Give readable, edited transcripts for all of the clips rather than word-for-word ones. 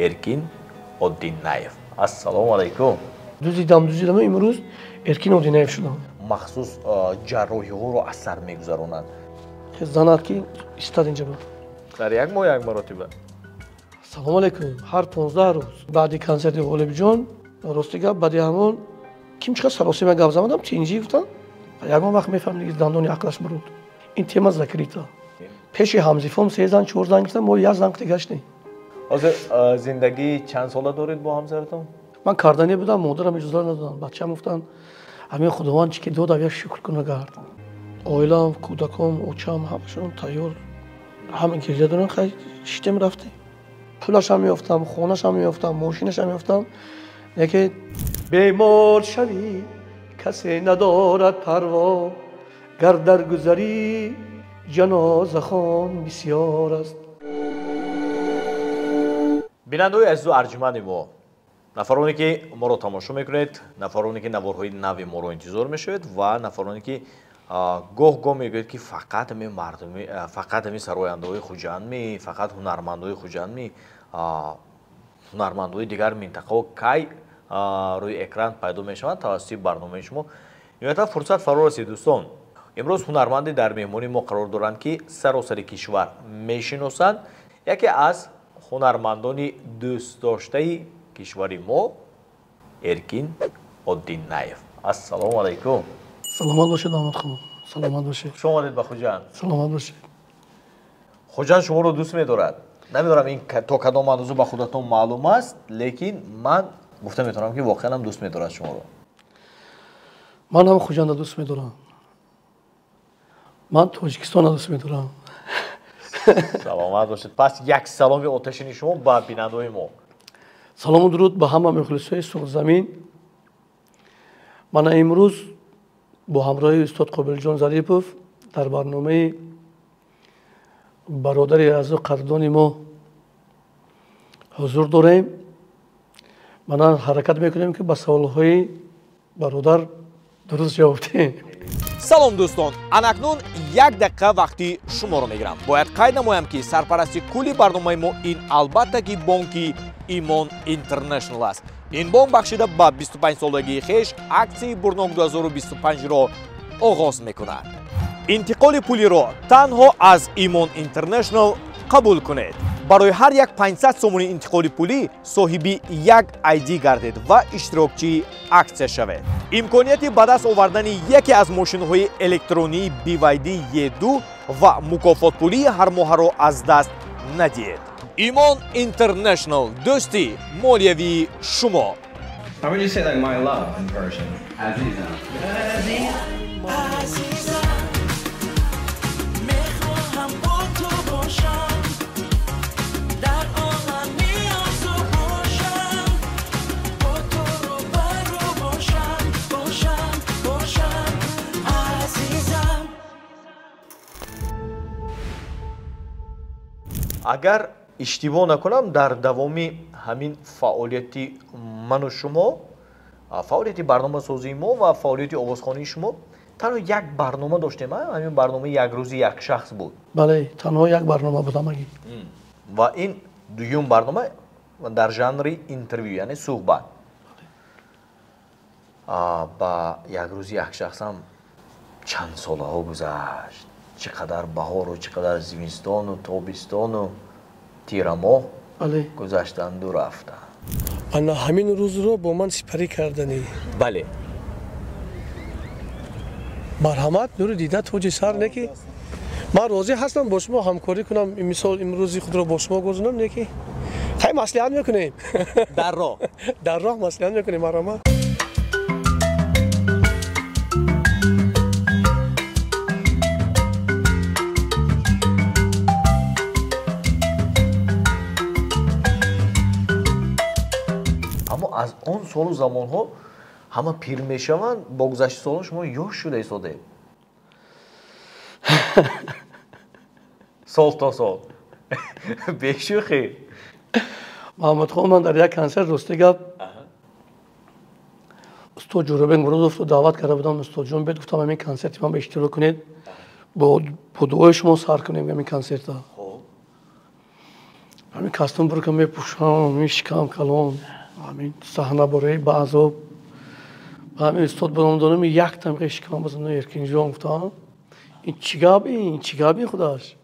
Эркин Оддинаев. Ассалому алайкум. دوزیدم امروز ارکین اودینایف شدم. مخصوص جراحی‌ها رو از سر می‌گذرونن. زنات که استاد اینجا بود. در یک مرتبه. سلام علیکم. هر 15 روز بعد کنسرت غالب جان راستیگه بعد همون کیم چقدر سراسی من گفت زدم چینجی گفتم. یک وقت میفهمم که دندون عقلش برود. این تیم ذکریتا. پیش همزیفم 3 زن 4 زن گفتم ما یک زن گشت نه. حاضر زندگی چند ساله دارید با همسرتون؟ من کاردانی بودم مادرم اجازه ندادن بچه‌م گفتن همین خداوند که دو داویا شکر کنه گرد اویلام کودکام اوچام همشون تایور همین که جدون خیلی شتم رفته پولش هم میافتم خونش هم میافتم ماشینش هم میافتم یکی بیمار شوی کسی ندارد پروا گر در گذری جنازه خان بسیار است. بیننده‌های عزیز و ارجمند ما، نفرانی که ما رو تماشا میکنید، نفرانی که نوارهای نو ما رو انتظار میشوید و نفرانی که گاه میگوید که فقط می مردمی فقط می سراینده‌های خوجندمی فقط هنرمندای خوجندمی هنرمندای دیگر منطقه و کی روی اکران پیدا میشوند توسط برنامه شما. اینجا فرصت فرا رسید دوستان. امروز هنرمندی در مهمانی ما قرار دارند که سراسر کشور میشناسند. یکی از هنرمندان دوست داشته کشوری ما ارکین Оддинаев. السلام علیکم. سلامت باشید داماد خانم. سلامت باشید. شما آمدید به خوجند. سلامت باشید. خوجند شما رو دوست می‌دارد. نمیدونم این تا کدام اندازه به خودتون معلوم است، لیکن من گفته میتونم که واقعا هم دوست می‌دارد شما رو. من هم خوجند رو دوست می‌دارم. من تاجیکستان رو دوست می‌دارم. سلامت باشید. پس یک سلام آتشین شما به بیننده‌های ما. سلام و درود به همه مخلصای سرخ زمین. من امروز با همراه استاد قابل جان ظریفов در برنامه برادری از قدردان ما حضور داریم. من حرکت میکنیم که به سوالهای برادر درست جواب دهیم. салом дӯстон, анакнун як дақиқа вақти шуморо мегирам. Бояд қайд намоям ки сарпарасти кулли барномаи мо ин албатта ки бонки Имон International аст. ин бонк бахшида ба 25 солагии хеш аксияи бурнок 2025-ро оғоз мекунад. интиқоли пулиро танҳо аз Имон International қабул кунед. барои ҳар як 500 сомони интиқоли пулӣ соҳиби як ID гардед ва иштирокчии аксия шавед. имконияти ба даст овардани яке аз мошинҳои электронии BYD E2 ва мукофотпулии ҳар моҳаро аз даст надиҳед. Имон International дӯсти молиявии шумо. How would you say like my love in Persian? Azizam. اگر اشتباه نکنم در دوامی همین فعالیتی من و شما، فعالیتی برنامه سازی ما و فعالیتی آوازخوانی شما تنها یک برنامه داشتیم. همین برنامه یک روزی یک شخص بود. بله تنها یک برنامه بودم اگه. و این دوم برنامه در ژانر اینترویو یعنی صحبت. با یک روزی یک شخص هم چند ساله ها گذشت. چقدر بهار و چقدر زمستان و تابستان و تیر ماه گذشتند و رفتند. انا همین روز رو با من سپری کردنی. بله. مرحمت نور دیده توجه سر نکی. من راضی هستم با شما همکاری کنم. این مثال امروزی خود رو با شما گذارم نکی. خیلی مصلحت میکنیم. در راه. در راه مصلحت میکنیم مرحمت. از اون سال و زمان ها همه پیر میشوند با گذشت سال شما یاش شده ایستاده. سال تا سال بیشوخی. محمد خان من در یک کنسرت راستی گفت استاد جوربنگ ورود دعوت کرده بودم استاد جون بهت گفتم همین کنسرت من به اشتراک کنید با دعای شما سر کنیم همین کنسرت ها. همین کاستوم برو که میپوشم همین شکم کلان همین صحنه برای بعضا همین استاد برام دارم یک دقیقه شکم بزنم ارکینجا گفتم این چیگابی خداش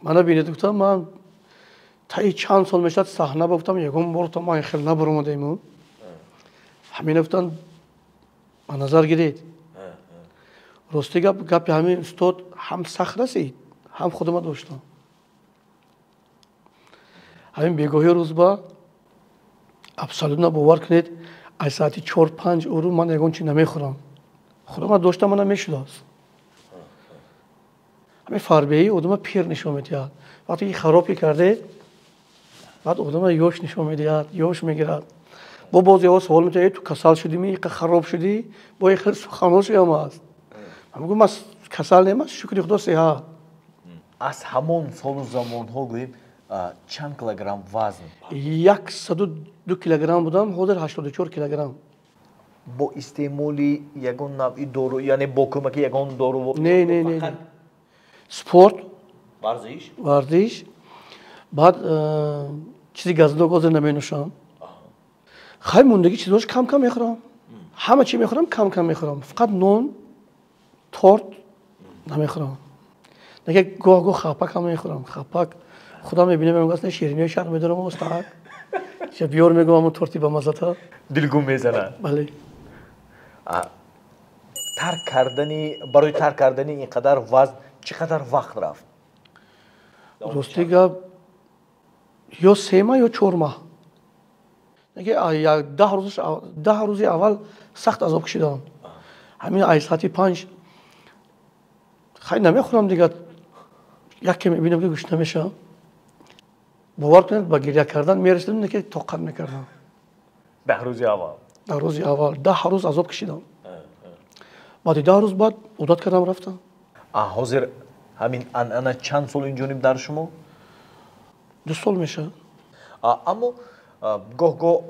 منو بینید گفتم من تا چند سال میشد صحنه گفتم یکم برو من خیلی نبرم دیمون همین گفتن به نظر گیرید راستی گپ همین استاد هم سخت رسید هم خودم داشتم همین بیگاهی روز با ابسولوت باور کنید از ساعتی 4-5 اورو من یگان چی نمیخورم خودم داشتم من نمیشد است همین فربهی آدم پیر نشون میدهد وقتی خرابی کرده بعد آدم یوش نشون میدهد یوش میگیرد با بعضی ها سوال میکنه تو کسل شدی می خراب شدی با این خیلی سخنوش هم است من میگم من کسل نیم شکر خدا صحت аз ҳамон солу замонҳо гӯем чанд килограмм вазн 102 килограмм будам ҳозир 84 килограмм бо истеъмоли ягон навъи дору яъне бо кӯмаки ягон дору не спорт варзиш баъд чизи газдок ҳозир наменӯшам хеле мондагӣ чизош кам мехӯрам ҳама чи мехӯрам кам мехӯрам фақат нон торт намехӯрам نگه گاه خپک هم میخورم خپک خدا میبینه میگم اصلا شیرینی شهر میدارم مستحق چه بیار میگم اون تورتی با مزه تا دلگوم میزنه بله ترک کردنی برای ترک کردنی اینقدر وزن چقدر وقت رفت راستی گپ یا 3 ماه یا 4 ماه نگه 10 روز اول سخت عذاب کشیدم همین از ساعت 5 خیلی نمیخورم دیگه یکی میبینم که گوش نمیشه باور کنید با گریه کردن میرسیدم که طاقت میکردم 10 روز اول 10 روز اول 10 روز عذاب کشیدم بعد 10 روز بعد عادت کردم رفتم حاضر همین انا چند سال اینجانیم در شما 2 سال میشه اما گاه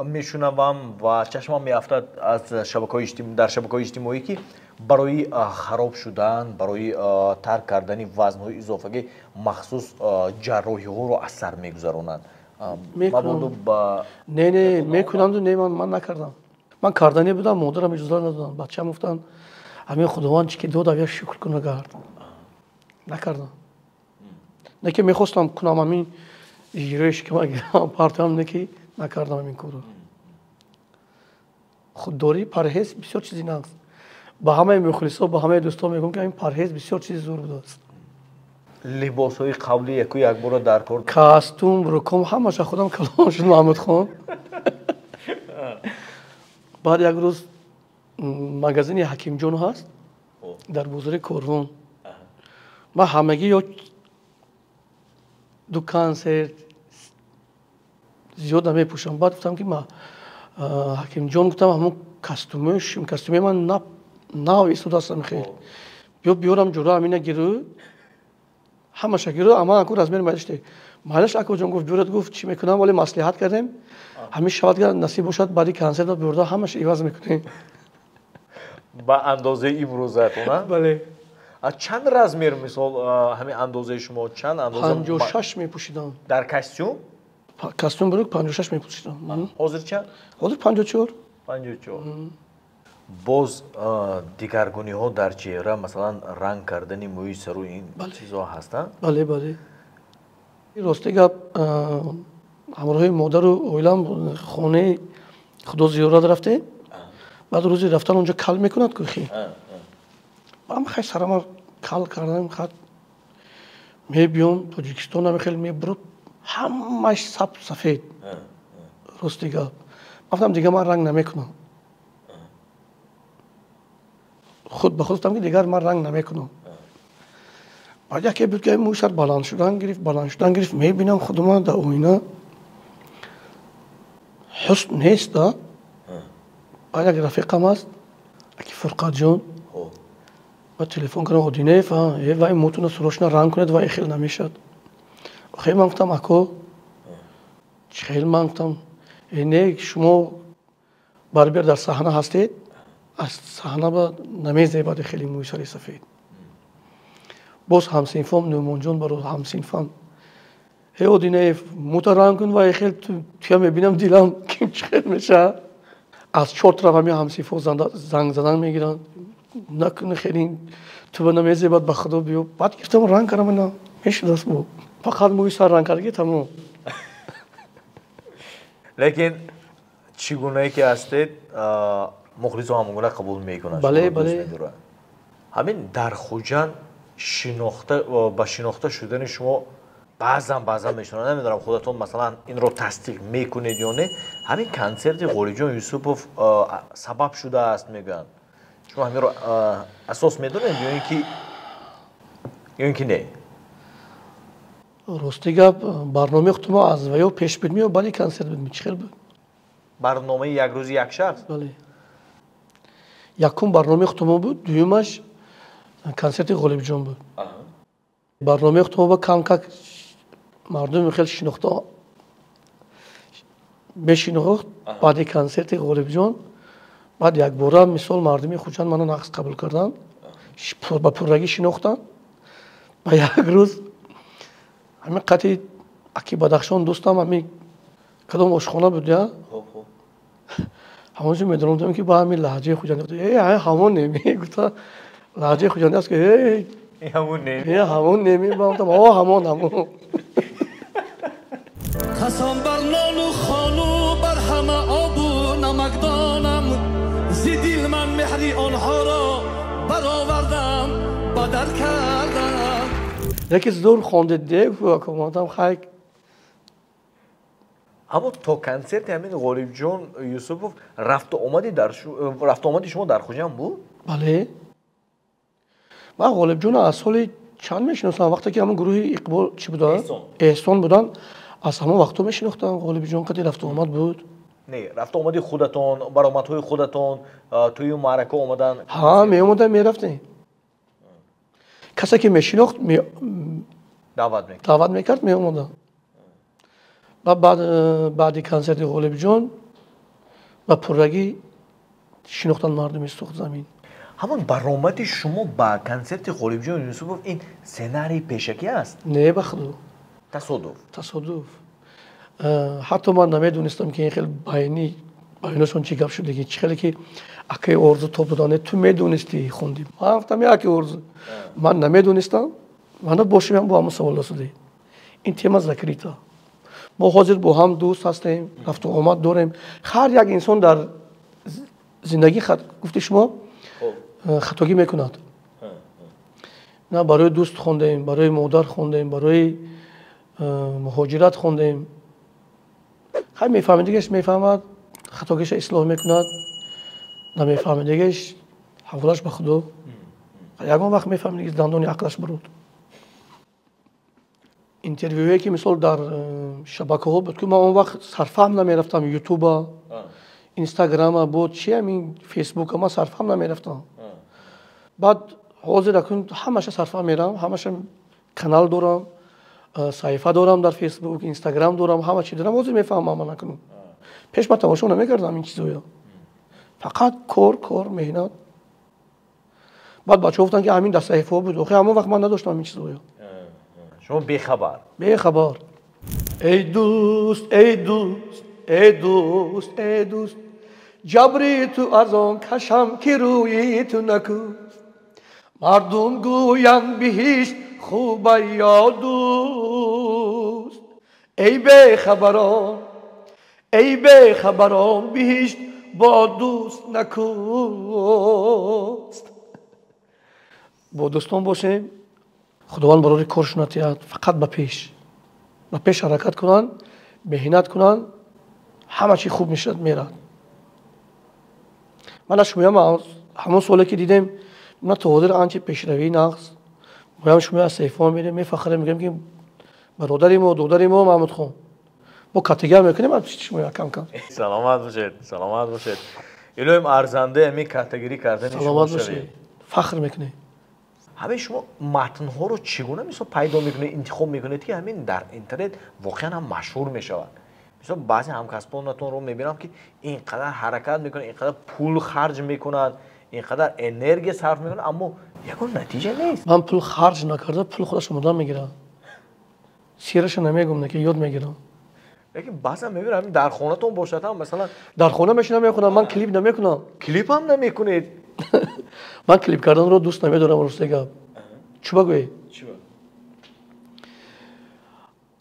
میشنوم و چشمم میافتد از در شبکه‌های اجتماعی که برای خراب شدن برای ترک کردن وزن‌های اضافی مخصوص جراحی‌ها رو از سر میگذرونند نه میکنند نه من نکردم من کردنی بودم مادرم اجازه ندادن بچه‌م گفتن همین خداوند که دو داویا شکر کنه گرد نکردم نه که میخواستم کنم همین ایرش که من پارتم نه که نکردم این کارو خودداری پرهیز بسیار چیزی نیست با همه مخلصا با همه دوستان میگم که این پرهیز بسیار چیز زور بوده است لباس‌های قبلی یک بار در کار کاستوم رکم همش خودم کلام شد محمد خان بعد یک روز مغازین حکیم جون هست در بازار کورون ما همگی یا دکان سر زیاد نمیپوشم بعد گفتم که ما حکیم جون گفتم همون کاستومی من نه ایستاده هستم خیلی بیارم جلو امینه گیرو همش گیرو اما اکو رزمیر مایشته مالش اکو جون گفت بیارد گفت چی میکنم ولی مصلحت کردیم همین شاید نصیب باشد بعدی کنسل داد بیارد همش ایواز میکنیم با اندازه امروزتونه بله چند رزمیر مثال همین اندازه شما چند اندازه 56 میپوشیدم در کاستوم کاستوم برو 56 میپوشیدم من حاضر چند حاضر 54 باز دیگرگونی‌ها در چهره مثلا رنگ کردن موی سر و این چیزها هستن بله راستی گپ همراه مادر و اویلم خونه خدا زیارت رفته بعد روزی رفتن اونجا کل میکند کوخی من خیلی سرم کل کردم خط میبیام تاجیکستان هم خیلی میبرد همش سفید راستی گپ گفتم دیگه من رنگ نمیکنم خود به خود گفتم که دیگر من رنگ نمیکنم بعد یکی بود که موی سر بلند شدن گرفت میبینم خودم در آینه حسن نیست بعد یک رفیقم هست اکی فرقات جان و تلفن کردم آدینه و این موتون سروشنا رنگ کند و خیلی نمیشد خیلی من گفتم اکو خیلی من گفتم اینه شما بربر در صحنه هستید از صحنه با نمیزه بعد خیلی موی سری سفید باز همسینفام نومان جان برای همسینفام هیودینه موتوران کن و خیلی توی میبینم دیلم کیم چخیر میشه از 4 طرف همی همسیفو زنگ زدن میگیرن نکنه خیلی تو بنامه بعد به خدا بیو بعد گفتم رنگ کردم اینا میشه دست بو فقط موی سر رنگ کردگی تمام. لیکن چگونه که هستید مخلص و همونگونه قبول میکنن؟ بله. همین در خوجان شناخته و با شناخته شدن شما بعضا میشنن، نمیدونم خودتون مثلا این رو تصدیق میکنید یا نه، همین کنسرت غوری جان یوسفوف سبب شده است میگن، شما همین رو اساس میدونید یا اینکه نه؟ راستی گپ برنامه ختم از ویو پیش بید میو بله کنسرت بید چخیر بود برنامه یک روز یک شخص؟ بله یکم برنامه ختم بود، دویمش کنسرت غالب جان بود. برنامه ختم بود کم که مردم خیلی شناخته بشناخت بعد کنسرت غالب جان بعد یک باره مثال مردمی خوجان منو نقص قبول کردن با پررگی شناختن با یک روز همین قطعی اکی بدخشان دوستم همین کدام آشخانه بود یا همونجا میدونم که با همین لهجه خوجانی گفت همون نمی گفت لهجه خوجانی است که همون نمی با همون قسم بر نان و خانو بر همه آب و نمکدانم زی دل من مهری آنها را برآوردم بدل کردم. یکی زور خونده دیگ و کمانتم خیلی اما تا کنسرت همین غالب جان یوسفوف رفت و آمدی شما در خوجان بود؟ بله من غالب جان از سال چند میشناسم وقتی که همون گروه اقبال چی بودن؟ احسان بودن از همون وقتا میشناختم غالب جان کدی رفت و آمد بود؟ نه رفت و آمدی خودتون برآمدهای خودتون توی معرکه اومدن؟ ها می اومدن میرفتیم کسی که میشناخت دعوت میکرد می اومدن بعد کنسرت غالب جان و پررگی شناختن مردم سوخت زمین. همون برآمد شما با کنسرت غالب جان یوسفوف این سناریوی پیشکی است؟ نه بخدا تصادف حتی من نمیدونستم که این خیلی باینشون چی گپ شده که خیلی که اکی ارزو تو بدانه تو میدونستی خوندیم من گفتم اکی ارزو من نمیدونستم من باشیم با هم سوال شده این تیم ذکری تا ما حاضر با هم دوست هستیم رفت و آمد داریم هر یک انسان در زندگی گفتی شما خطاگی میکند نه برای دوست خوندیم برای مادر خوندیم برای مهاجرت خوندیم خیلی میفهمیدگیش میفهمد خطاگیش اصلاح میکند نمیفهمیدگیش حوالش به خدا یکم وقت میفهمیدگیش دندان عقلش برود اینترویوهایی که مثال در شبکه ها بود که من اون وقت سرفهم نمیرفتم یوتیوب اینستاگرام بود چی همین فیسبوک ما سرفهم نمیرفتم بعد حاضر اکنون همش سرفهم میرم همش کانال دارم صفحه دارم در فیسبوک اینستاگرام دارم همه چی دارم حاضر میفهمم من اکنون پیش من تماشا نمیکردم این چیزا فقط کار مهنت بعد بچه گفتن که همین در صفحه بود آخه همون وقت من نداشتم این چیزا شما بیخبر ای دوست جبری تو از آن کشم که روی تو نکوست مردم گویند بهشت خوبه یا دوست ای خبران بهشت با دوست نکوست. با دوستان باشیم خداوند برای کارشون عطیت فقط به پیش حرکت کنن مهنت کنن همه چی خوب میشد میرد. من از شما همون سوالی که دیدم من تا حاضر آنچه پیشروی نقص ما شما از صفحه میریم میفخریم میگم که برادریم و دختریم و محمود خان با کاتگیر میکنیم از شما کم سلامت باشید الهیم ارزنده می کاتگری کردن شما شوید فخر میکنه. همه شما متن ها رو چگونه مثلا پیدا میکنید انتخاب میکنید که همین در اینترنت واقعا هم مشهور میشود؟ مثلا بعضی همکسبانتون رو میبینم که اینقدر حرکت میکنن اینقدر پول خرج میکنن اینقدر انرژی صرف میکنن اما یکون نتیجه نیست. من پول خرج نکرده پول خودش مدام میگیرم سیرش نمیگم که یاد میگیرم. لیکن بعضا میبینم در خونه‌تون باشد هم مثلا در خونه میشینم میخونم. من کلیپ نمیکنم. کلیپ هم نمیکنید؟ من کلیپ کردن رو دوست نمیدارم. راستی گپ چی بگویی؟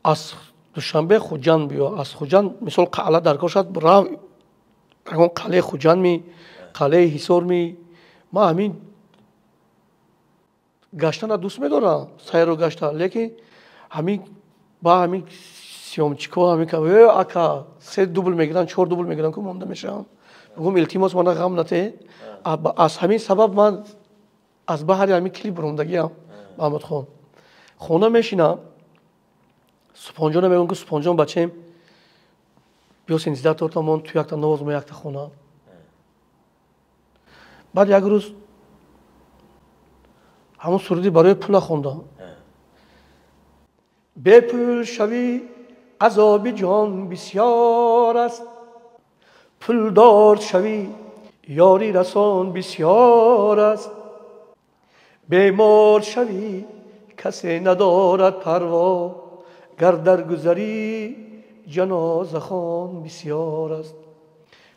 از دوشنبه خوجند بیا. از خوجند مثال قلعه درگاه شد راه اون قلعه خوجند می قلعه حصار می ما همین گشتن دوست میدارم. سیر و گشتن لیکن همین با همین سیامچیکو همین که اکا 3 دوبل میگیرن 4 دوبل میگیرن که مونده میشم. میگم التماس من غم نته. از همین سبب من از بحر همین کلیپ روندگی ام. محمد خان خونه میشینم. سپانجان میگم که سپانجان بچه‌م بیا 13 تا مون تو یک تا نواز ما یک تا خونه. بعد یک روز همون سرودی برای پول خوندم. به پول شوی عذاب جان بسیار است، پول دار شوی یاری رسان بسیار است، بیمار شوی کسی ندارد پروا، گر در گذری جنازه خوان بسیار است.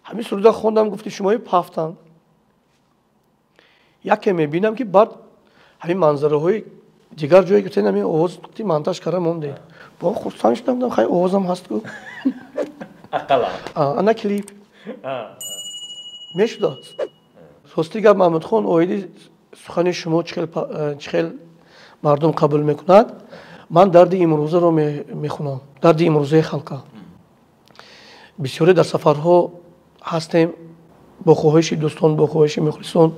همین سروده خوندم. گفتی شمای پافتن یکی میبینم که بعد همین منظره های دیگر جایی که همین آواز گفتی منتش کردم مونده با خورستان شدم. خیلی آوازم هست گفت انا کلیپ میشد. راستی گفت محمد خان اویدی سخن شما چخیل مردم قبول میکند. من درد امروزه رو میخونم. درد امروزه خلقه. بسیاری در سفرها هستیم با خواهش دوستان با خواهش مخلصان.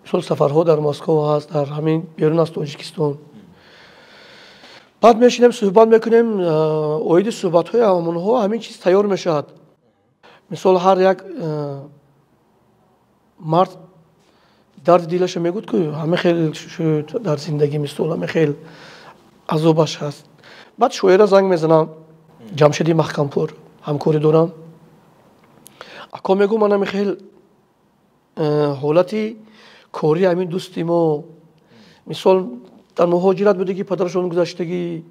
مثل سفرها در مسکو هست، در همین بیرون از تاجیکستان. بعد میشینیم صحبت میکنیم. اوید صحبت های همونها همین چیز تیار میشد. مثل هر یک مرد درد دیلش میگوید که همه خیلی در زندگی مثل همه خیلی عذابش هست. بعد شوهر زنگ میزنم جمشیدی محکمپور همکاری دارم. اکا میگو من همین خیلی حالتی کاری همین دوستیم و مثال در مهاجرت بوده که پدرشون گذشتگی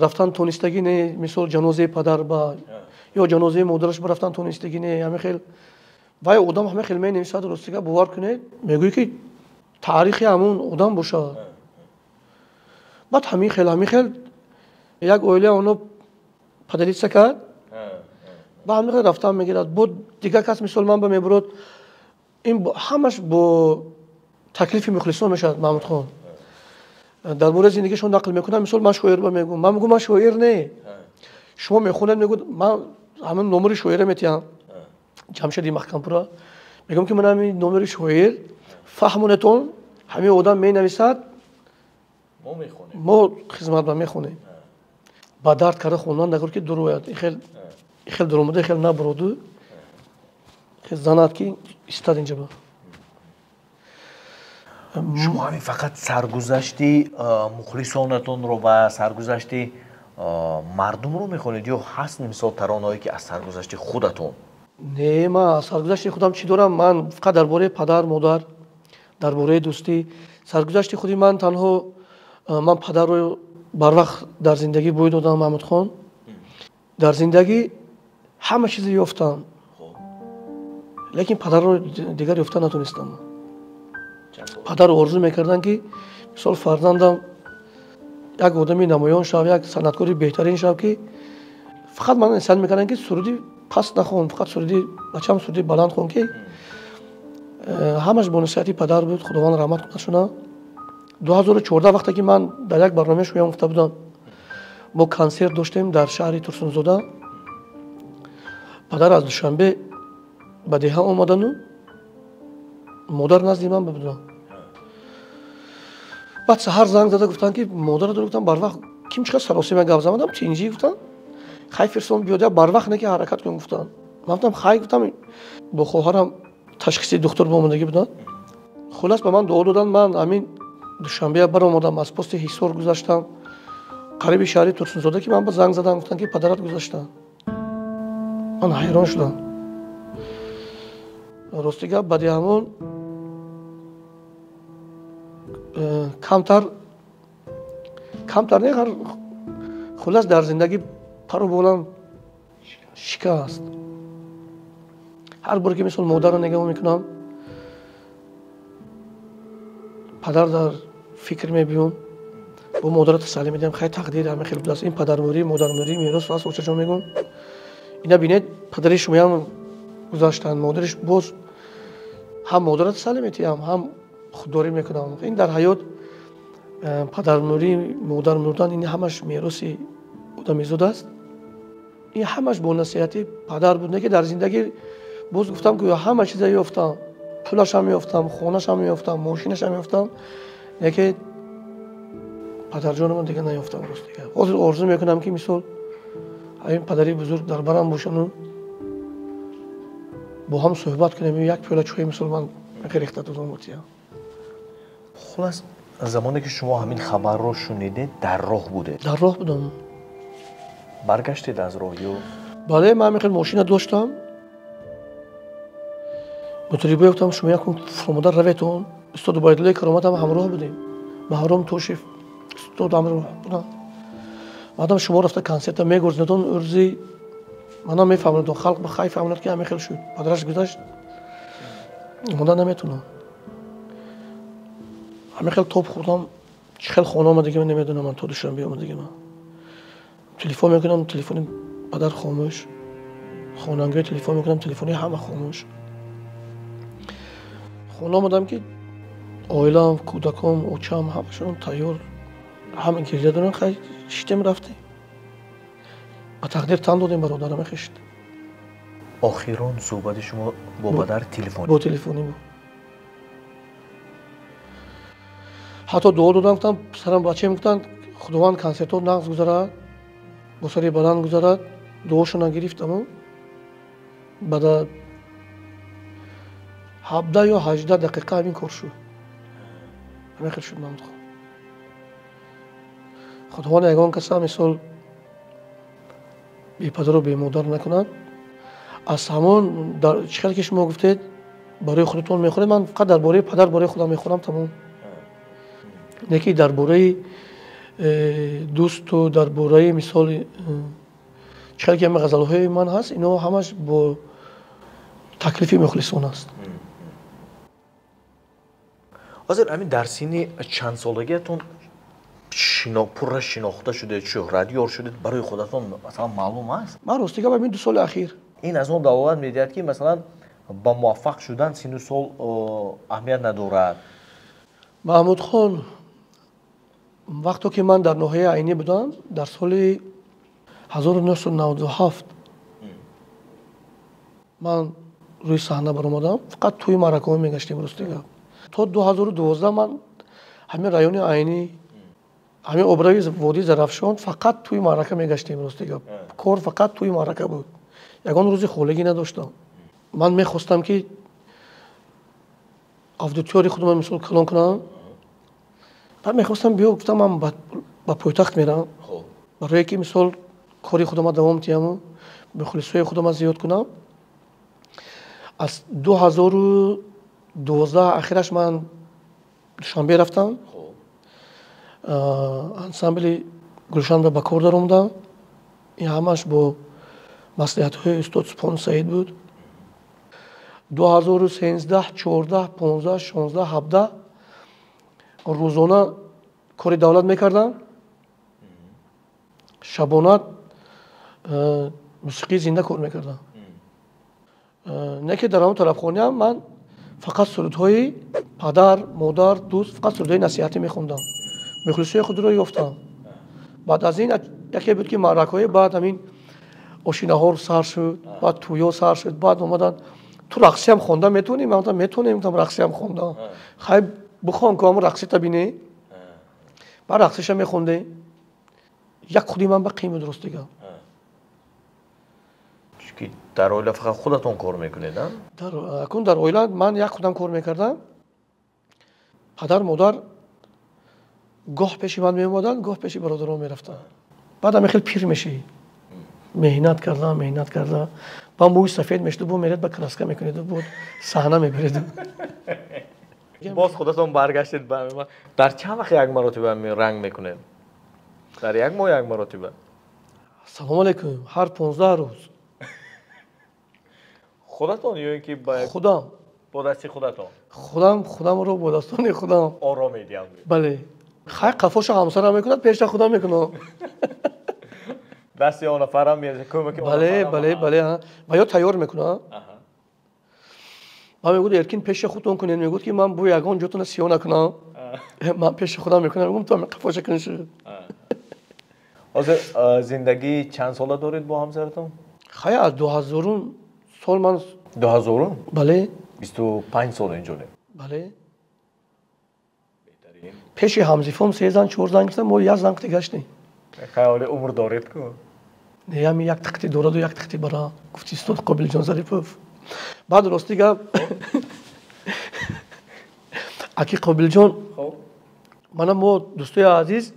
رفتن تونستگی نه. مثال جنازه پدر با یا جنازه مادرش برفتن تونستگی نه. همین خیلی وای آدم همه خیلی نمی‌نویسد. راستی که باور کنه میگویی که تاریخ همون آدم باشه. بعد همین خیلی یک اویله اونو پدریت کرد. با همین خیلی رفتن میگیرد. بود دیگه کس مثال من به میبرد این همش با تکلیف مخلصان میشد. محمد خان در مورد زندگیشون نقل میکنم. مثال من شوهر با میگم. من میگم من شوهر نه. شما میخونید میگید من همون نمره شوهر میتیم جمشیدی محکمپور میگم که من همین نمره شوهر فهمونتون همین آدم مینویسد ما خدمت با میخونیم. با درد کرده خوندن نگور که دروید خیلی درومده خیلی نبرودو خیلی زنات که استاد اینجا با شما همین فقط سرگذشتی مخلصانتون رو و سرگذشتی مردم رو میخونید یا هست مثال ترانه‌ای که از سرگذشتی خودتون؟ نه من از سرگذشتی خودم چی دارم. من فقط درباره پدر مادر درباره دوستی سرگذشتی خودی من تنها من پدر رو بر وقت در زندگی بوی دادم. محمد خان در زندگی همه چیز یافتم لیکن پدر رو دیگر یافتن نتونستم. پدر آرزو میکردن که مثال فرزندم یک آدمی نمایان شد، یک صنعتکاری بهترین شد که فقط من انسان میکردن که سرودی پس نخون، فقط سرودی بچه‌م سرودی بلند خون که همش با نصیحت پدر بود. خداوند رحمت کنه شونه. 2014 وقتی که من در یک برنامه شویم گفته بودم ما کنسرت داشتیم در شهر ترسونزاده. پدر از دوشنبه به دیها آمدن و مادر نزد من بودن. بعد سحر زنگ زده گفتن که مادر رو گفتم بر وقت کیم چقدر سراسیمه گپ زدم چی اینجی گفتن خیلی فرسون بیاد بر وقت نه که حرکت کنم. گفتن من گفتم خیلی گفتم با خواهرم تشخیص دکتر با اومدگی بودن. خلاص به من دعا دادن. من همین دوشنبه برام اومدم از پست حصار گذاشتم قریب شهر ترسونزاده که من با زنگ زدم گفتن که پدرت گذاشتن. من حیران شدم. راستی گپ بعد همون کمتر نه خلاص در زندگی پرو بولم شکست. هر بار که مثل مادر رو نگاه میکنم پدر در فکر میبینم با مادر تسلی میدم خیلی تقدیر همه خیلی بودست این پدر موری مادر موری میراث راست اوچه چون میگم اینا بینید پدرش شما هم گذاشتن مادرش باز هم مادر تسلی میدم هم خودداری میکنم. این در حیات پدر موری مادر مردن این همش میراثی آدمی زود است. این همش با نصیحت پدر بود نه که در زندگی باز گفتم که همه چیز یافتم پولش هم یافتم خونش هم یافتم ماشینش هم یافتم نه که پدر جانم دیگه نیافتم. راست دیگه آرزو میکنم که مثال این پدری بزرگ در برم باشن و با هم صحبت کنیم یک پیاله چای مثال من ریخته دادم بودم. خلاص زمانی که شما همین خبر رو شنیدید در راه بوده؟ در راه بودم. برگشتید از راه یا؟ بله من میخوام ماشین داشتم موتوری گفتم شما یک فرمودر رویتون استاد بایدله کرامت هم همراه بودیم محرم توشیف استاد همراه بودم. بعدم شما رفته کنسرت میگرزندون ارزی منم میفهمم خلق به خیف فهموند که همه خیلی شد پدرش گذاشت مونده نمیتونم همه خیلی توپ خوردم چه خیلی خونه آمد دیگه من نمیدونم من تا دوشنبه آمد دیگه من تلفن میکنم تلفن پدر خاموش خاننگای تلفن میکنم تلفنی همه خاموش خونه آمدم که آیلم کودکام اوچم همشون تیار همه گریه دارن خیلی شیتم رفته با تقدیر تن دادیم برادرم خشت. آخران صحبت شما با پدر تلفنی؟ با تلفنی بود. حتی دعا دادم گفتم سرم بچه میگفتن خداوند کنسرتو نقص گذارد با سری بلند گذارد دعاشون گرفتم بعد 17 یا 18 دقیقه همین کار شد همین خیلی شد من خداوند یگان کسا مثال بی پدر و بی مادر نکنند. از همون در چیکار که شما گفتید برای خودتون میخورید من فقط درباره پدر برای خودم میخورم تمام نه که درباره دوست و درباره مثال چیکار که غزل‌های من هست اینا همش با تکلیف مخلصون است. حاضر همین در سن چند سالگیتون پر شناخته شده شهرت یار شدید برای خودتون مثلا معلوم است؟ من راستیگه همین 2 سال اخیر این از اون دعوت میدید که مثلا با موفق شدن سن و سال اهمیت ندارد. محمود خان وقتی که من در ناحیه عینی بودم در سال 1997 من روی صحنه برآمدم فقط توی معرکه میگشتیم راستیگه تا 2012 من همین رایون عینی همین اوبرای وادی زرافشان فقط توی معرکه میگشتیم راستیگه کار فقط توی معرکه بود یگان روزی خولگی نداشتم. من میخواستم که آفدوتیوری خودم مثل کلان کنم بعد میخواستم بیا گفتم من با پایتخت میرم برای که مثل کاری خودم دوام تیمو به خلصوی خودم زیاد کنم. از 2012 اخیرش من شنبه رفتم انسامبل گلشن را با کار در اومدم این همش با مصلحت‌های استاد سپان سعید بود. 2013 14 15 16 17 روزانه کار دولت میکردم شبانه موسیقی زنده کار میکردم نه که در اون طرف خونه هم من فقط سرودهای پدر مادر دوست فقط سرودهای نصیحتی میخوندم مخلصی خود رو یافتم. بعد از این یکی بود که معرکه‌های بعد همین آشیناها سر شد بعد تویا سر شد بعد اومدن تو رقصی هم خوندم میتونی من گفتم میتونم رقصی هم خوندم خیلی بخوان که همون رقصی تبینه بعد رقصیش هم میخونده یک خودی من به قیمه درست دیگه که در اویلا فقط خودتون کار میکنید؟ اکنون در اویلا من یک خودم کار میکردم پدر مادر گاه پیشی من میومدن گاه پیشی برادران میرفتن بعد هم خیلی پیر میشی مهنت کردم با موی سفید میشد بود میرد با کراسکه میکنید بود صحنه میبرید. باز خودتون برگشتید در چند وقت یک مرتبه رنگ میکنید؟ در یک ماه یک مرتبه؟ салом алейкум, ҳар 15 рӯз. خودتون یا اینکه با خودم دستی خودتون خودم رو با دستان خودم آرام میدیم؟ بله. خیلی قفاشو همسرم میکند، پیش خودم میکنم. دستی آن نفرم میاد کمک بله و یا تیار میکنم. من میگم ارکین پیش خودتون کنین، میگم که من بو یگان جاتون سیاه نکنم. من پیش خودم میکنم، میگم تو قفاش کنین. حاضر زندگی چند ساله دارید با همسرتون؟ خیلی از 2000 سال من 2000 بله 25 سال اینجوری. بله پیش همزیفم 3 زن 4 زن گفتم ما 1 زن گشتیم. خیلی عمر دارید که نه هم یک تختی دوراد و یک تختی برا گفتی استاد قابل جان ظریفوف. بعد راستی گفت اکی قابل جان منم ما دوستای عزیز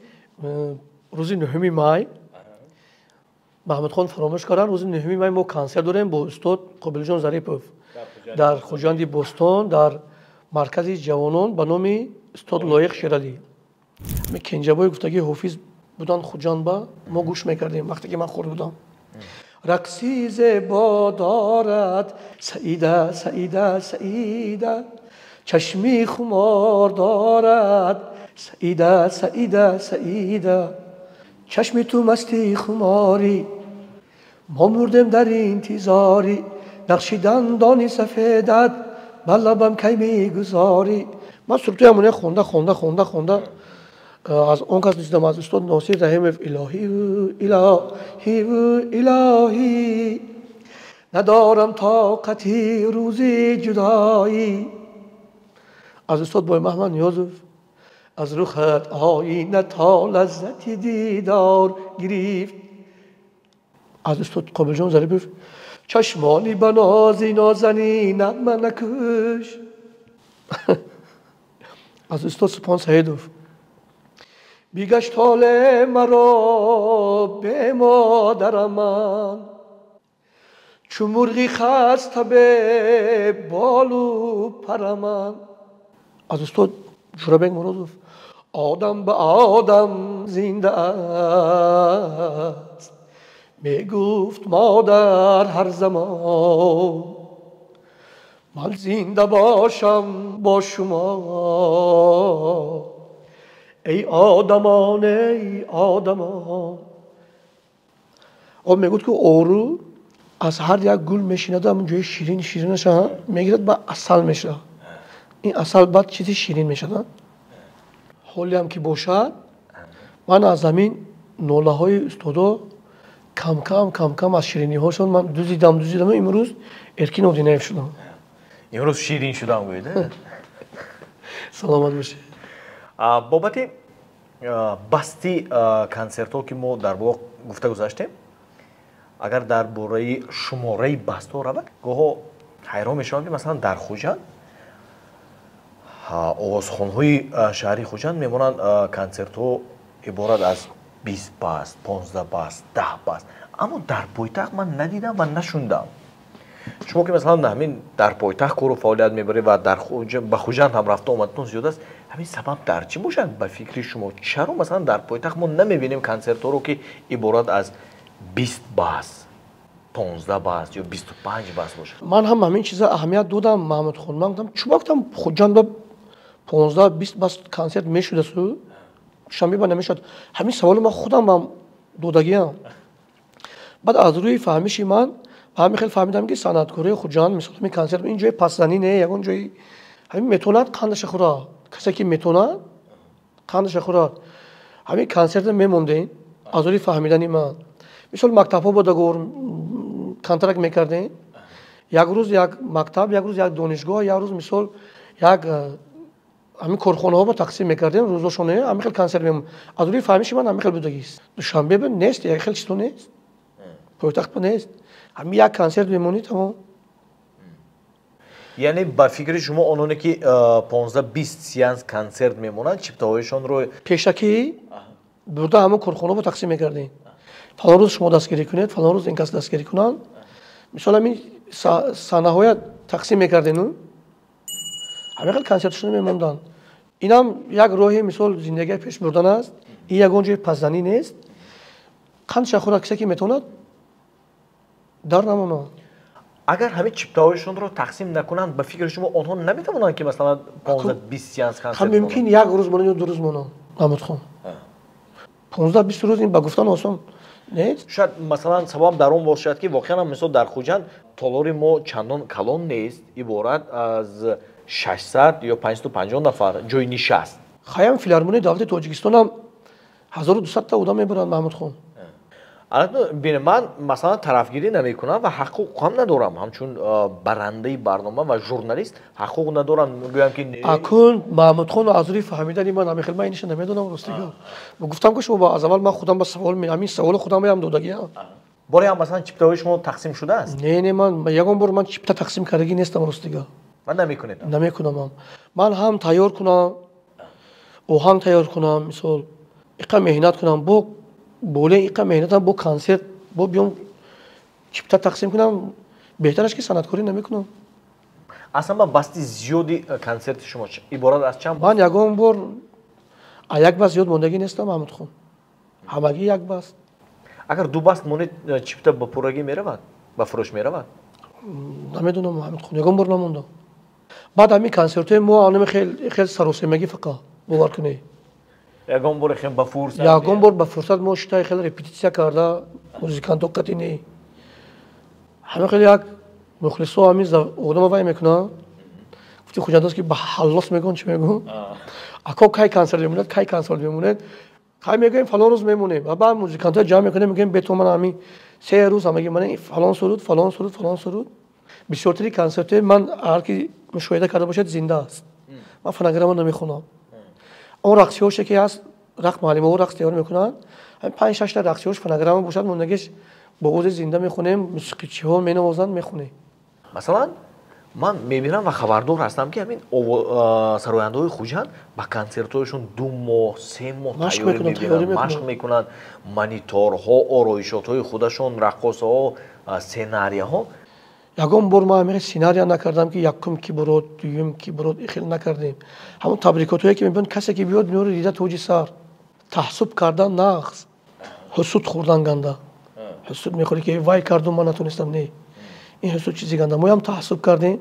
روز 9 مای محمد خان فراموش کردن، روز 9 مای ما کنسرت داریم با استاد قابل جان ظریفوف در خوجندی بوستون در مرکز جوانان به نام استاد لایق شیرالی. می کنجبای گفتگی حافظ بودن خوجان با ما گوش میکردیم وقتی که من خورد بودم. رقصی زیبا دارد سعیده سعیده سعیده، چشمی خمار دارد سعیده سعیده سعیده، چشمی تو مستی خماری ما مردم در انتظاری، نقشی دندانی سفیدت بر لبم کی میگذاری. من سرطوی همونه خونده از اون کس دیدم از استاد ناصر رحیمов الهی ندارم طاقتی روزی جدایی. از استاد بای محمد نیازوف از رخت آینه تا لذتی دیدار گرفت. از استاد قابل جان ظریفوف چشمانی بنازی نازنینم من نکش. از استاد سپان سعیدوف بیگشت حال مرا به مادرم من، چو مرغی خسته به بال و پر من. از استاد جورابک مرادوف آدم به آدم زنده است، میگفت مادر هر زمان من زنده باشم با شما. ای آدمان ای آدمان. او میگوید که آرو از هر یک گل میشیند و اونجای شیرینش میگیرد با اصل میشه. این اصل بعد چیزی شیرین میشه. حالی هم که باشد من از همین ناله های استادا کم کم از شیرینی هاشون من دوزیدم امروز ارکین اودینایف شدم. امروز شیرین شدم گویده. سلامت باشه. بابت басти концертҳо ки мо дар воқ гуфта гузаштем, агар дар бораи шумораи бастҳо равад, гоҳо ҳайрон мешавам ки масалан дар Хуҷанд овозхонҳои шаҳри Хуҷанд мемонанд концертҳо иборат аз 20 баст, 15 баст, 10 баст. аммо дар пойтахт ман надидам ва нашундам. шумо ки масалан ҳамин дар пойтахт кору фаъолият мебаред ва ба Хуҷанд ҳам рафта омадатон зиёд аст, ҳамин сабаб дар чӣ бошад ба фикри шумо? чаро масалан дар пойтахт мо намебинем концертҳоро ки иборат аз 20 баст, 15 баст ё 25 баст бошад? ман ҳам ҳамин чиза аҳамият додам. маҳмуд хон ман гуфтам чӯ гуфтам Хуҷанд ба 15-20 баст концерт мешудасу шанбе ба намешуд. ҳамин саволу ман худам додагиам. баъд аз рӯи фаҳмиши ман ҳамин хел фаҳмидам ки санъаткории Хуҷанд мисол ҳамин концерт ин ҷои пасзанӣ не, ягон ҷои ҳамин метавонад қандаша хӯрад. касе ки метавонад қандаша хӯрад. ҳамин концертро мемондем аз рӯи фаҳмидани ман. мисол мактабҳо бодагор контракт мекардем. як рӯз як мактаб, як рӯз як донишгоҳ, як рӯз мисол як ҳамин корхонаҳо тақсим мекардем. рӯзошона ҳамин хел концерт мемонд. аз рӯи фаҳмиши ман ҳамин хел будагист. душанбе нест, як хел чизо нест. пойтахт нест. ҳамин як концерт мемонӣ тамом. яъне ба фикри шумо ононе ки 15-20 сеанс концерт мемонанд, чиптаҳояшонро пешакӣ бурда ҳамон корхонаҳо тақсим мекардем. фалон рӯз шумо дастгирӣ кунед, фалон рӯз ин кас дастгирӣ кунанд. мисол ҳамин саҳнаҳоя тақсим мекардем. ҳамин хел концертшон мемонданд. инам як роҳи мисол зиндагии пеш бурдан аст. ин ягон ҷои пасзанӣ нест. قندش خورد کسی که میتوند در نمونه. اگر همه چیپتاهایشون رو تقسیم نکنند به فکر شما آنها نمیتوانند که مثلا 15-20 سیانس کنسرت هم ممکن یک روز مونن یا 2 روز مونن. محمد خان 15-20 روز این با گفتن آسان نیست. شاید مثلا سبب در اون باشد که واقعا مثلا در خوجند تالاری ما چندان کلان نیست، عبارت از 600 یا 550 نفر جای نشست. خیام فیلارمونی دولت تاجیکستان هم 1200 تا آدم میبرند محمد خان. البته ببین من مثلا طرفگیری نمیکنم و حقوق هم ندارم، همچون برنده برنامه و ژورنالیست حقوق ندارم میگم که اکنون محمد خان آذری فهمیدن من نمیخوام من اینش نمیدونم راستی گفتم که شما از اول من خودم با سوال همین سوال خودم هم دادگی باری هم مثلا چیپتاهای شما تقسیم شده است؟ نه من یگان بار من چیپتا تقسیم کردگی نیستم راستی من نمیکنم من هم تیار کنم اوهان تیار کنم مثال اقا مهنت کنم بو بوله اقا مهنتم بو کنسرت بو بیام چیپتا تقسیم کنم بهترش که صنعتکاری نمیکنم. اصلا من بستی زیادی کنسرت شما عبارت از چند من یگان بار یک بس زیاد موندگی نیستم محمد خان همگی یک بس. اگر 2 بست مونه چیپتا با پورگی میرود با فروش میرود؟ نمیدونم محمد خان یگان بار نموندم. بعد همین کنسرت ما آنم خیلی سروسیمگی فقط باور کنی یگان بار خیلی با فرصت یگان بار با فرصت ما شتای خیلی رپتیسیا کرده موزیکانت وقتی نی همه خیلی یک مخلصا همیز آدم وای میکنه گفتی خوجنداست که به حلاس میگن چی میگن اکو کی کنسرت میمونه کی میگن فلان روز میمونه و بعد موزیکانت جمع میکنه میگن به تو من همین 3 روز هم میگن من فلان سرود بسیارتری کنسرت من هر کی مشاهده کرده باشد زنده است. من فناگرام نمیخونم. اون رقصیاش که هست رقص معلم و رقص تیار میکنن 5-6 تا رقصیاش فناگرام باشد موندگیش با اوز زنده میخونیم موسیقیچی ها مینوازن میخونه. مثلا من میبینم و خبردار هستم که همین سرآینده‌های خوجند با کنسرت‌هایشون 2 ماه 3 ماه تیاری مشق میکنن مانیتورها آرایشات‌های خودشون رقاصه‌ها سناریوها. یگان بار ما همین سیناریا نکردم که یکم کی برود دوم کی برود خیلی نکردیم. همون تبریکاتایی که میبینن کسی که بیاد میاره دیده توجی سر تحسب کردن نقص حسود خوردن گنده حسود میخوری که وای کردم من نتونستم نه این حسود چیزی گنده ما هم تحسب کردیم.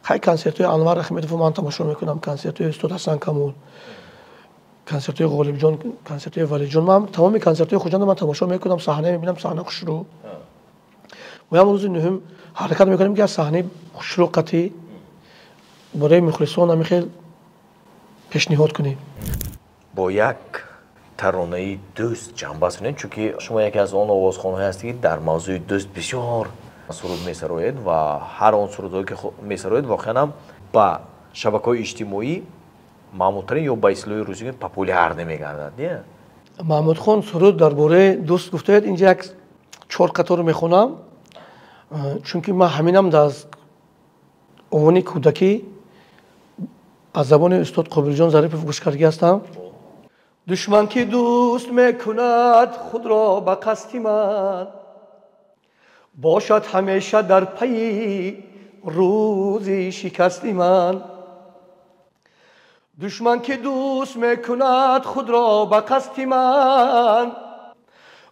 خیلی کنسرت‌های انور رحمتوف من تماشا میکنم کنسرت‌های استاد حسن کمال کنسرت‌های غالب جان کنسرت‌های ولی جان من تمام کنسرت‌های خوجند من تماشا میکنم صحنه میبینم صحنه خوش رو ما هم روز نهم حرکت میکنیم که از صحنه شروقتی برای مخلصان هم خیلی پیشنهاد کنیم. با یک ترانه دوست جنبه کنید چون که شما یکی از آن آوازخوان‌ها هستید در موضوع دوست بسیار سرود می‌سرایید و هر آن سرودهایی که می‌سرایید واقعا هم با شبکه‌های اجتماعی معمول‌ترین یا با اصطلاح روزی پاپولار نمی‌گردد. نه محمود خان سرود درباره دوست گفته اینجا یک 4 قطار میخونم چون که من همینم در عنوان کودکی از زبان استاد قابل جان ظریف گوش کرده هستم. دشمن که دوست میکند خود را به قصد من باشد همیشه در پی روزی شکست من. دشمن که دوست میکند خود را به قصد من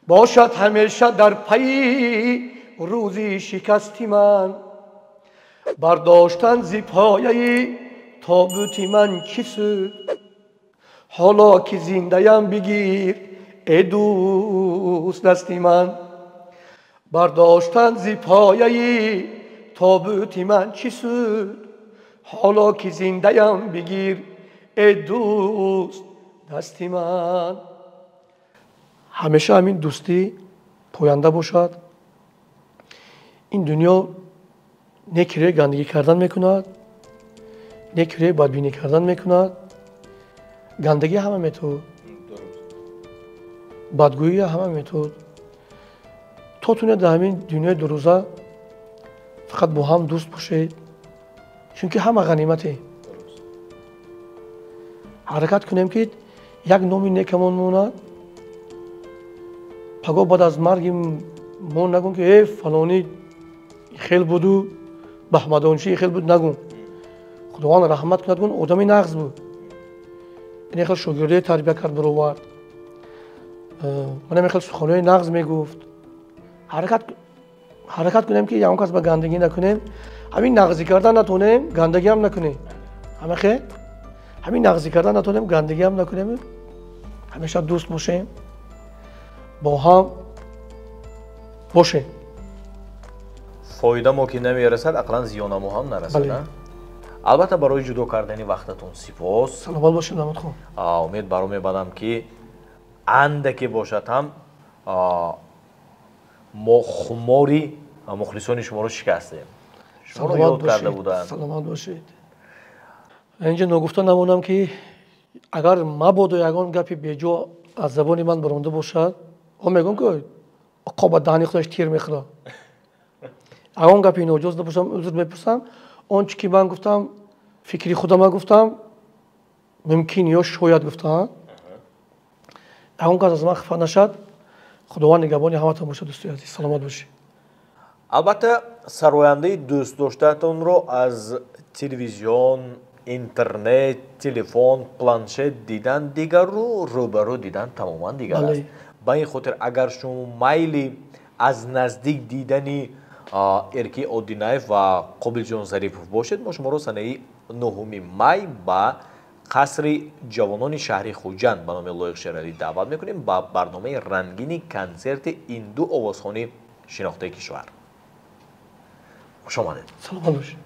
باشد همیشه در پی روزی شکست من. برداشتن زی پایه تابوت من چی سود حالا که زنده‌ام بگیر ای دوست دستی من. برداشتن زی پایه تابوت من چی سود حالا که زنده‌ام بگیر ای دوست دستی من. همیشه همین دوستی پوینده باشد. این دنیا نه کره گندگی کردن میکند نه کره بدبینی کردن میکند. گندگی همه میتود بدگویی همه میتود. تو تونه در همین دنیای 2 روزه فقط با هم دوست باشید چون که همه غنیمته. حرکت کنیم که یک نامی نیکمون موند پگاه بعد از مرگ ما نگون که ای فلانی خیل بودو بحمدانشی خیل بود نگون خداوند رحمت کند گون آدمی نغز بود این خیلی شاگرده تربیه کرد برو ورد من خیلی سخنهای نغز میگفت حرکت کنیم که یا اون کس به گندگی نکنیم، همین نغزی کردن نتونیم گندگی هم نکنیم، همین نغزی کردن نتونیم گندگی هم نکنیم، همیشه دوست باشیم، با هم باشیم. فایده ما که نمیرسد اقلا زیان ما هم نرسد. البته برای جدا کردن وقتتون سپاس. سلامت باشید داماد خان. امید برام میبادم که اندکی باشد هم ما خماری مخلصان شما رو شکستیم. شما رو یاد کرده بودن. سلامت باشید. اینجا نگفته نمونم که اگر مبادا یگان گپی بیجا از زبان من برونده باشد، هم میگم که آقا با دهنی خودش تیر میخوره. اگه گپی ناجوز نباشم عذر بپرسم. آنچه که من گفتم فکری خودم گفتم ممکن یا شاید گفتم. اگه کس از من خفه نشد، خداوند نگهبان همتون باشه دوستای عزیز. سلامت باشید. البته سراینده دوست داشتهتون رو از تلویزیون، اینترنت، تلفن، پلانشت دیدن دیگر رو روبرو دیدن تماما دیگر است. با این خاطر اگر شما میلی از نزدیک دیدنی ارکی اودینایف و قابل جان ظریفوف باشد، ما شما رو سنه 9 می با قصر جوانان شهر خوجند به نام لایق شراری دعوت میکنیم با برنامه رنگین کنسرت این دو آوازخوانی شناخته کشور. خوش آمدید. سلام باشید.